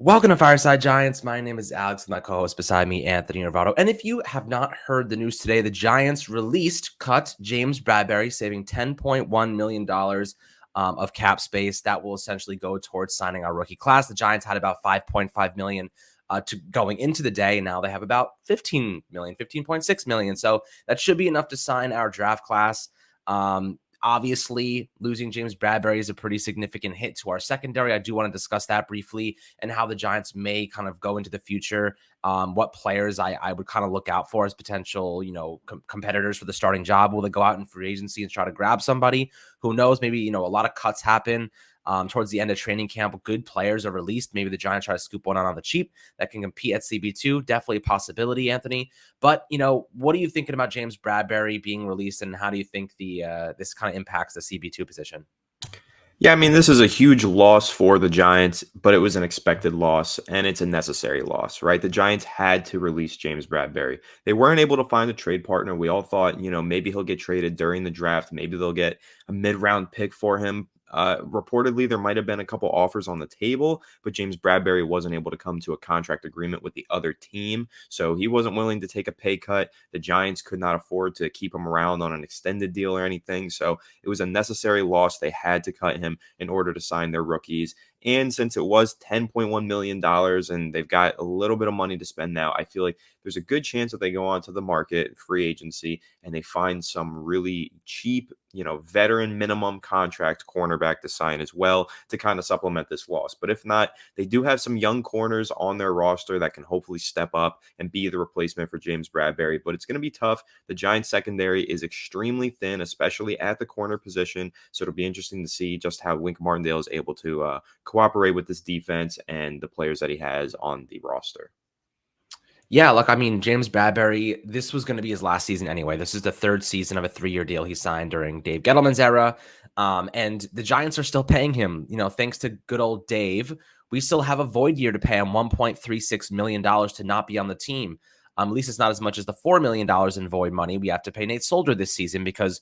Welcome to Fireside Giants. My name is Alex, with my co-host beside me, Anthony Novato. And if you have not heard the news today, the Giants cut James Bradberry, saving $10.1 million of cap space. That will essentially go towards signing our rookie class. The Giants had about $5.5 million to going into the day, and now they have about $15.6 million. So that should be enough to sign our draft class. Obviously, losing James Bradberry is a pretty significant hit to our secondary. I do want to discuss that briefly and how the Giants may kind of go into the future. What players I would kind of look out for as potential, competitors for the starting job. Will they go out in free agency and try to grab somebody? Who knows? Maybe, a lot of cuts happen towards the end of training camp. Good players are released. Maybe the Giants try to scoop one on the cheap that can compete at CB2. Definitely a possibility, Anthony. But, what are you thinking about James Bradberry being released, and how do you think this kind of impacts the CB2 position? Yeah, I mean, this is a huge loss for the Giants, but it was an expected loss, and it's a necessary loss, right? The Giants had to release James Bradberry. They weren't able to find a trade partner. We all thought, maybe he'll get traded during the draft. Maybe they'll get a mid-round pick for him. Reportedly, there might have been a couple offers on the table, but James Bradberry wasn't able to come to a contract agreement with the other team, so he wasn't willing to take a pay cut. The Giants could not afford to keep him around on an extended deal or anything, so it was a necessary loss. They had to cut him in order to sign their rookies. And since it was $10.1 million and they've got a little bit of money to spend now, I feel like there's a good chance that they go onto the market, free agency, and they find some really cheap, veteran minimum contract cornerback to sign as well to kind of supplement this loss. But if not, they do have some young corners on their roster that can hopefully step up and be the replacement for James Bradberry. But it's going to be tough. The Giants secondary is extremely thin, especially at the corner position. So it'll be interesting to see just how Wink Martindale is able to cooperate with this defense and the players that he has on the roster. Yeah, look, I mean, James Bradberry, this was going to be his last season anyway. This is the third season of a 3-year deal he signed during Dave Gettleman's era. And the Giants are still paying him, thanks to good old Dave. We still have a void year to pay him $1.36 million to not be on the team. At least it's not as much as the $4 million in void money we have to pay Nate Solder this season because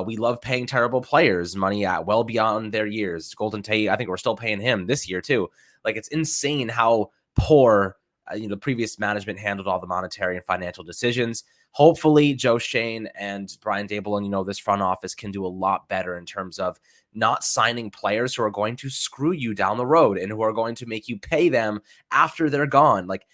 we love paying terrible players money at well beyond their years. Golden Tate, I think we're still paying him this year too. Like, it's insane how poor the previous management handled all the monetary and financial decisions. Hopefully, Joe Shane and Brian Dable and this front office can do a lot better in terms of not signing players who are going to screw you down the road and who are going to make you pay them after they're gone. Like,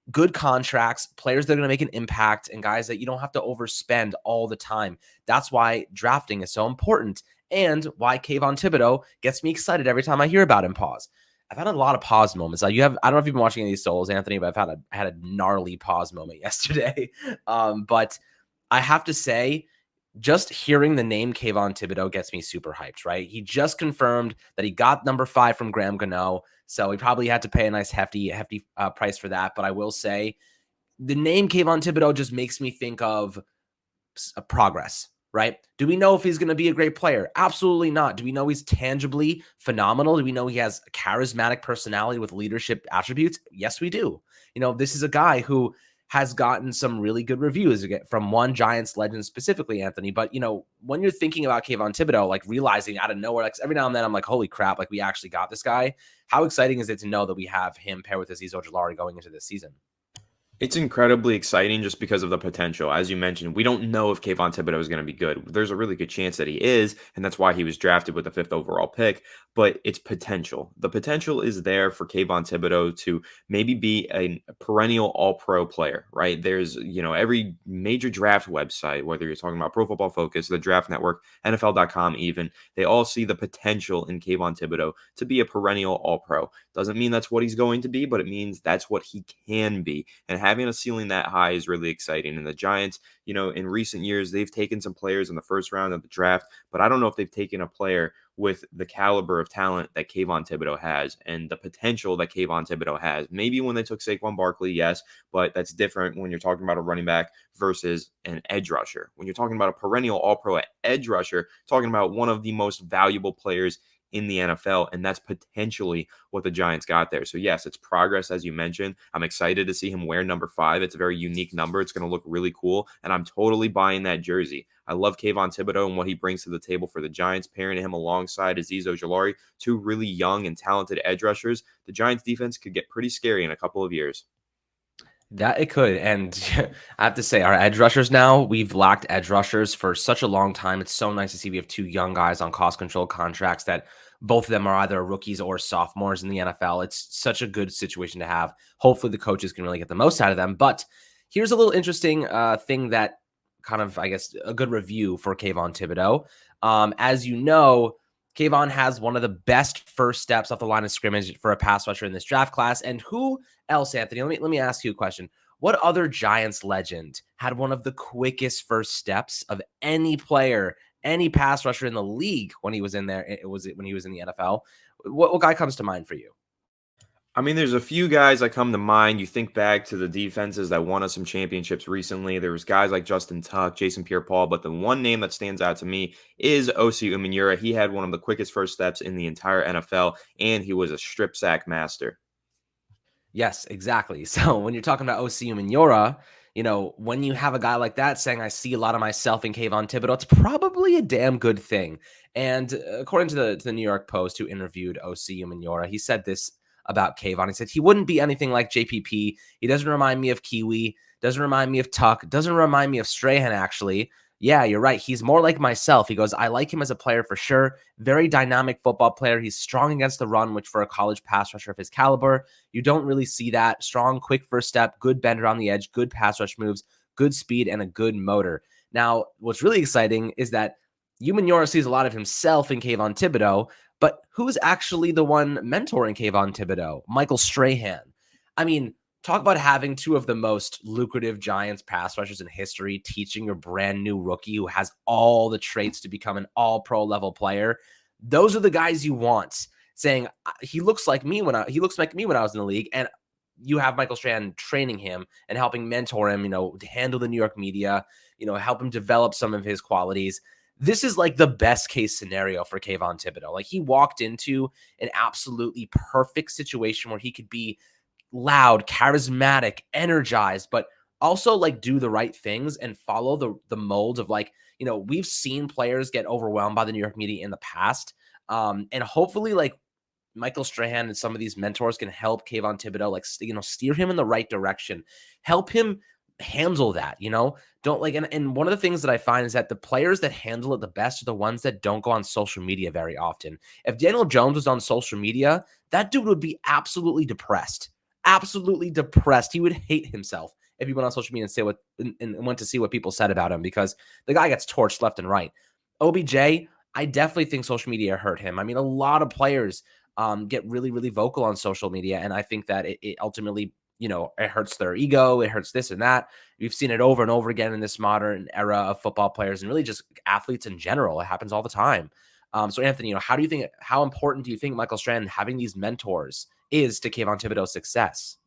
good contracts, players that are going to make an impact, and guys that you don't have to overspend all the time. That's why drafting is so important, and why Kayvon Thibodeaux gets me excited every time I hear about him. Pause. I've had a lot of pause moments. I don't know if you've been watching any of these souls, Anthony, but I had a gnarly pause moment yesterday. But I have to say, just hearing the name Kayvon Thibodeaux gets me super hyped, right? He just confirmed that he got number 5 from Graham Gano, so he probably had to pay a nice hefty price for that. But I will say, the name Kayvon Thibodeaux just makes me think of progress. Right? Do we know if he's going to be a great player? Absolutely not. Do we know he's tangibly phenomenal? Do we know he has a charismatic personality with leadership attributes? Yes, we do. This is a guy who has gotten some really good reviews from one Giants legend specifically, Anthony. But, when you're thinking about Kayvon Thibodeaux, like realizing out of nowhere, like every now and then I'm like, holy crap, like we actually got this guy. How exciting is it to know that we have him paired with Azeez Ojulari going into this season? It's incredibly exciting just because of the potential. As you mentioned, we don't know if Kayvon Thibodeaux is going to be good. There's a really good chance that he is, and that's why he was drafted with the 5th overall pick, but it's potential. The potential is there for Kayvon Thibodeaux to maybe be a perennial all-pro player, right? There's, every major draft website, whether you're talking about Pro Football Focus, the Draft Network, NFL.com even, they all see the potential in Kayvon Thibodeaux to be a perennial all-pro. Doesn't mean that's what he's going to be, but it means that's what he can be. And having a ceiling that high is really exciting. And the Giants, in recent years, they've taken some players in the first round of the draft, but I don't know if they've taken a player with the caliber of talent that Kayvon Thibodeaux has and the potential that Kayvon Thibodeaux has. Maybe when they took Saquon Barkley, yes, but that's different when you're talking about a running back versus an edge rusher. When you're talking about a perennial all-pro edge rusher, talking about one of the most valuable players in the NFL, and that's potentially what the Giants got there. So yes, it's progress, as you mentioned. I'm excited to see him wear number 5. It's a very unique number. It's going to look really cool, and I'm totally buying that jersey. I love Kayvon Thibodeaux and what he brings to the table for the Giants, pairing him alongside Azeez Ojulari, two really young and talented edge rushers. The Giants defense could get pretty scary in a couple of years. That it could. And I have to say, our edge rushers now, we've lacked edge rushers for such a long time. It's so nice to see we have 2 young guys on cost control contracts that both of them are either rookies or sophomores in the NFL. It's such a good situation to have. Hopefully, the coaches can really get the most out of them. But here's a little interesting thing that kind of, I guess, a good review for Kayvon Thibodeaux. As you know, Kayvon has one of the best first steps off the line of scrimmage for a pass rusher in this draft class. And who else, Anthony? Let me ask you a question. What other Giants legend had one of the quickest first steps of any player, any pass rusher in the league when he was in there? It was when he was in the NFL. What guy comes to mind for you? I mean, there's a few guys that come to mind. You think back to the defenses that won us some championships recently. There was guys like Justin Tuck, Jason Pierre-Paul, but the one name that stands out to me is Osi Umenyiora. He had one of the quickest first steps in the entire NFL, and he was a strip sack master. Yes, exactly. So when you're talking about OC Umenyiora, when you have a guy like that saying, I see a lot of myself in Kayvon Thibodeaux, it's probably a damn good thing. And according to the New York Post, who interviewed OC Umenyiora, he said this about Kayvon. He said, he wouldn't be anything like JPP. He doesn't remind me of Kiwi, doesn't remind me of Tuck, doesn't remind me of Strahan, actually. Yeah, you're right. He's more like myself. He goes, I like him as a player for sure. Very dynamic football player. He's strong against the run, which for a college pass rusher of his caliber, you don't really see that. Strong, quick first step, good bender on the edge, good pass rush moves, good speed, and a good motor. Now, what's really exciting is that Umenyiora sees a lot of himself in Kayvon Thibodeaux, but who's actually the one mentoring Kayvon Thibodeaux? Michael Strahan. I mean, talk about having 2 of the most lucrative Giants pass rushers in history, teaching your brand new rookie who has all the traits to become an all-pro level player. Those are the guys you want. Saying he looks like me when I was in the league, and you have Michael Strahan training him and helping mentor him, to handle the New York media, help him develop some of his qualities. This is like the best case scenario for Kayvon Thibodeaux. Like, he walked into an absolutely perfect situation where he could be loud, charismatic, energized, but also like do the right things and follow the mold of, like, we've seen players get overwhelmed by the New York media in the past. And hopefully, like, Michael Strahan and some of these mentors can help Kayvon Thibodeaux, like, steer him in the right direction, help him handle that, don't like, and one of the things that I find is that the players that handle it the best are the ones that don't go on social media very often. If Daniel Jones was on social media, that dude would be absolutely depressed. Absolutely depressed. He would hate himself if he went on social media and say what and went to see what people said about him, because the guy gets torched left and right. OBJ, I definitely think social media hurt him. I mean, a lot of players get really, really vocal on social media, and I think that it ultimately, it hurts their ego. It hurts this and that. We've seen it over and over again in this modern era of football players and really just athletes in general. It happens all the time. So Anthony, how important do you think Michael Strahan having these mentors is to Kayvon Thibodeaux's success?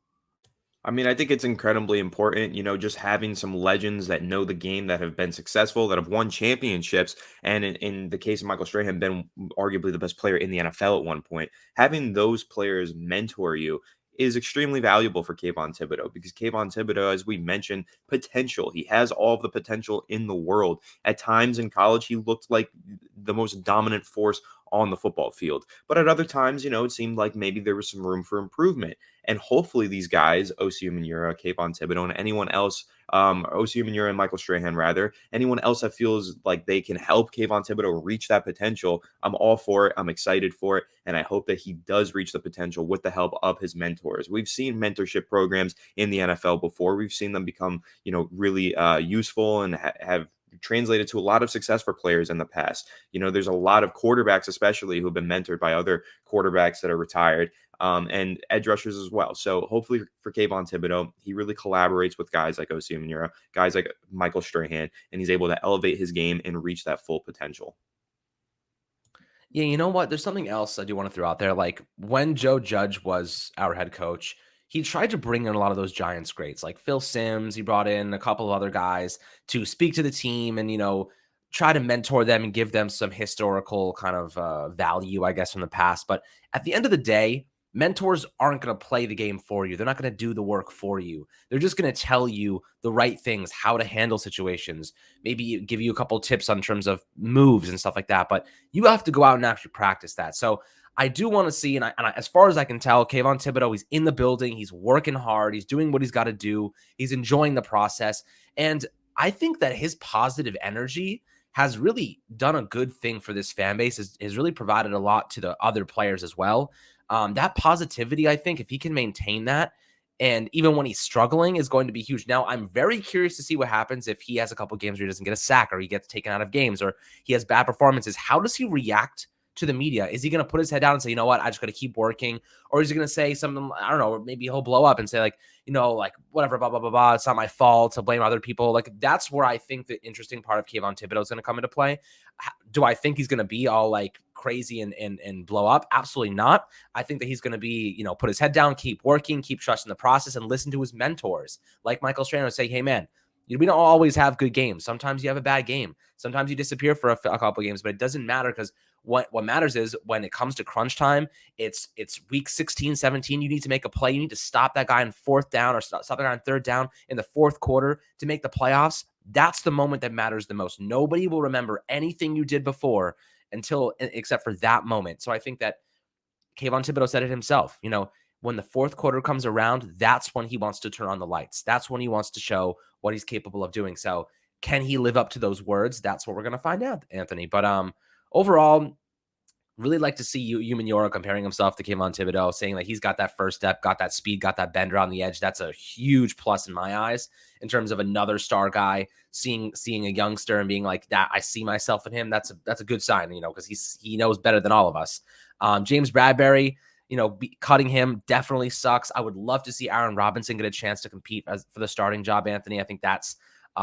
I mean, I think it's incredibly important, just having some legends that know the game, that have been successful, that have won championships. And in the case of Michael Strahan, been arguably the best player in the NFL at one point. Having those players mentor you is extremely valuable for Kayvon Thibodeaux, because Kayvon Thibodeaux, as we mentioned, potential. He has all of the potential in the world. At times in college, he looked like the most dominant force on the football field. But at other times, it seemed like maybe there was some room for improvement. And hopefully these guys, Osi Umenyiora, Kayvon Thibodeaux, and anyone else, Osi Umenyiora and Michael Strahan, rather, anyone else that feels like they can help Kayvon Thibodeaux reach that potential, I'm all for it. I'm excited for it. And I hope that he does reach the potential with the help of his mentors. We've seen mentorship programs in the NFL before. We've seen them become, really useful and have translated to a lot of success for players in the past. There's a lot of quarterbacks, especially, who've been mentored by other quarterbacks that are retired, and edge rushers as well. So hopefully for Kayvon Thibodeaux, he really collaborates with guys like Osi Umenyiora, guys like Michael Strahan, and he's able to elevate his game and reach that full potential. Yeah, you know what? There's something else I do want to throw out there. Like, when Joe Judge was our head coach, he tried to bring in a lot of those Giants greats, like Phil Simms. He brought in a couple of other guys to speak to the team and, try to mentor them and give them some historical kind of value, I guess, from the past. But at the end of the day, mentors aren't going to play the game for you. They're not going to do the work for you. They're just going to tell you the right things, how to handle situations, maybe give you a couple tips on terms of moves and stuff like that. But you have to go out and actually practice that. So I do want to see, as far as I can tell, Kayvon Thibodeaux, he's in the building. He's working hard. He's doing what he's got to do. He's enjoying the process. And I think that his positive energy has really done a good thing for this fan base, has really provided a lot to the other players as well. That positivity, I think, if he can maintain that, and even when he's struggling, is going to be huge. Now, I'm very curious to see what happens if he has a couple games where he doesn't get a sack, or he gets taken out of games, or he has bad performances. How does he react to the media? Is he going to put his head down and say, you know what, I just got to keep working? Or is he going to say something, I don't know, or maybe he'll blow up and say, like, like, whatever, blah, blah, blah, blah, it's not my fault, to blame other people. Like, that's where I think the interesting part of Kayvon Thibodeaux is going to come into play. Do I think he's going to be all like crazy and blow up? Absolutely not. I think that he's going to be, put his head down, keep working, keep trusting the process, and listen to his mentors. Like Michael Strahan say, hey, man, we don't always have good games. Sometimes you have a bad game. Sometimes you disappear for a couple of games, but it doesn't matter, because what matters is when it comes to crunch time, it's week 16, 17. You need to make a play. You need to stop that guy in fourth down, or stop that guy on third down in the fourth quarter to make the playoffs. That's the moment that matters the most. Nobody will remember anything you did before except for that moment. So I think that Kayvon Thibodeaux said it himself. When the fourth quarter comes around, that's when he wants to turn on the lights. That's when he wants to show what he's capable of doing. So can he live up to those words? That's what we're going to find out, Anthony. But overall, really like to see Umenyiora comparing himself to Kayvon Thibodeaux, saying that he's got that first step, got that speed, got that bender on the edge. That's a huge plus in my eyes in terms of another star guy seeing a youngster and being like, that I see myself in him. That's a good sign, because he knows better than all of us. James Bradberry, cutting him definitely sucks. I would love to see Aaron Robinson get a chance to compete for the starting job, Anthony. I think that's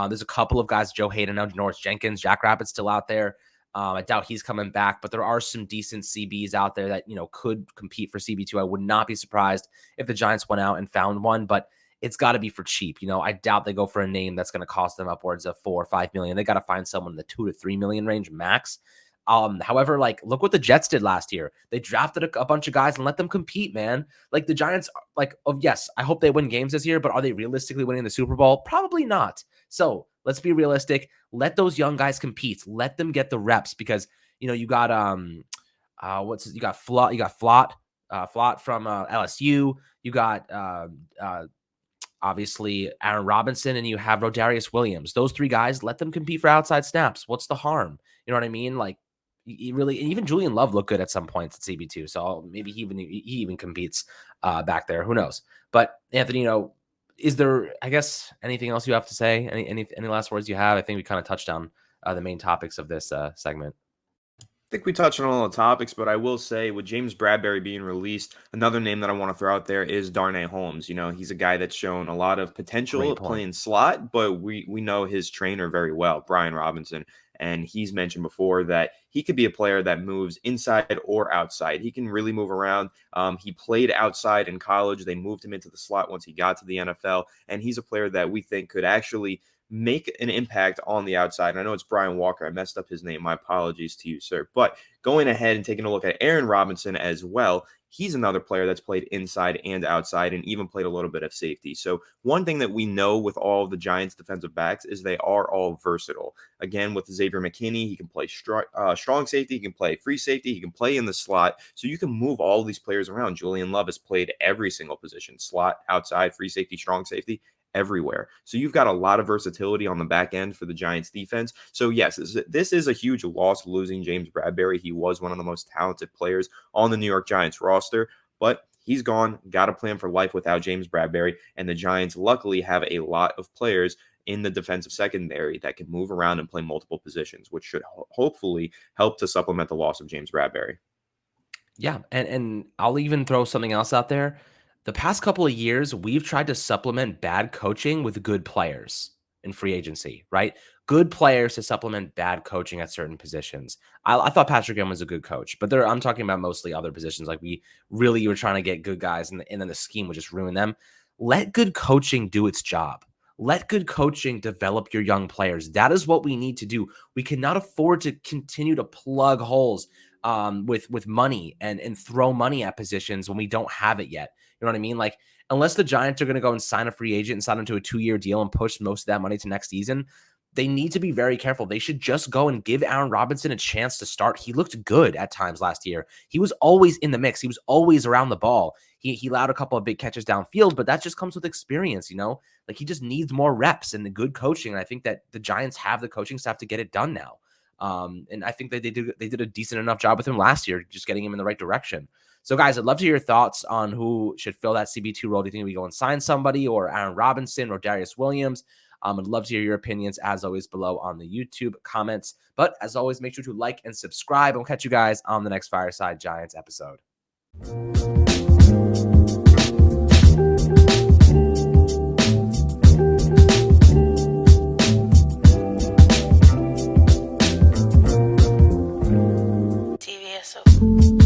there's a couple of guys, Joe Hayden, Norris Jenkins, Jack Rabbit's still out there. I doubt he's coming back, but there are some decent CBs out there that, could compete for CB2. I would not be surprised if the Giants went out and found one, but it's got to be for cheap. I doubt they go for a name that's going to cost them upwards of $4 or $5 million. They got to find someone in the $2 to $3 million range max. However, like, look what the Jets did last year. They drafted a bunch of guys and let them compete, man. Like, the Giants, yes, I hope they win games this year, but are they realistically winning the Super Bowl? Probably not. So let's be realistic. Let those young guys compete. Let them get the reps, because you got Flott from LSU. You got obviously Aaron Robinson, and you have Rodarius Williams. Those three guys, let them compete for outside snaps. What's the harm? You know what I mean? Like, even Julian Love looked good at some points at CB2. So maybe he even competes back there. Who knows? But Anthony, is there, I guess, anything else you have to say? Any last words you have? I think we kind of touched on the main topics of this segment. I think we touched on all the topics, but I will say, with James Bradberry being released, another name that I want to throw out there is Darnay Holmes. He's a guy that's shown a lot of potential playing slot, but we know his trainer very well, Brian Robinson, and he's mentioned before that he could be a player that moves inside or outside. He can really move around. He played outside in college. They moved him into the slot once he got to the NFL, and he's a player that we think could actually make an impact on the outside. And I know it's Brian Walker. I messed up his name. My apologies to you, sir. But going ahead and taking a look at Aaron Robinson as well, he's another player that's played inside and outside and even played a little bit of safety. So one thing that we know with all of the Giants defensive backs is they are all versatile. Again, with Xavier McKinney, he can play strong safety, he can play free safety, he can play in the slot. So you can move all of these players around. Julian Love has played every single position: slot, outside, free safety, strong safety, everywhere. So you've got a lot of versatility on the back end for the Giants defense. So yes, this is a huge loss, losing James Bradberry. He was one of the most talented players on the New York Giants roster, but he's gone. Got a plan for life without James Bradberry, and the Giants luckily have a lot of players in the defensive secondary that can move around and play multiple positions, which should hopefully help to supplement the loss of James Bradberry. Yeah, and I'll even throw something else out there. The past couple of years, we've tried to supplement bad coaching with good players in free agency, right? Good players to supplement bad coaching at certain positions. I thought Patrick Ewing was a good coach, but I'm talking about mostly other positions. Like, we were trying to get good guys, and then the scheme would just ruin them. Let good coaching do its job. Let good coaching develop your young players. That is what we need to do. We cannot afford to continue to plug holes with money and throw money at positions when we don't have it yet. You know what I mean? Like, unless the Giants are going to go and sign a free agent and sign him to a 2-year deal and push most of that money to next season, they need to be very careful. They should just go and give Aaron Robinson a chance to start. He looked good at times last year. He was always in the mix. He was always around the ball. He allowed a couple of big catches downfield, but that just comes with experience, you know? Like, he just needs more reps and the good coaching. And I think that the Giants have the coaching staff to get it done now. And I think that they did a decent enough job with him last year, just getting him in the right direction. So, guys, I'd love to hear your thoughts on who should fill that CB2 role. Do you think we go and sign somebody, or Aaron Robinson, or Darius Williams? I'd love to hear your opinions, as always, below on the YouTube comments. But as always, make sure to like and subscribe. And we'll catch you guys on the next Fireside Giants episode. TVSO.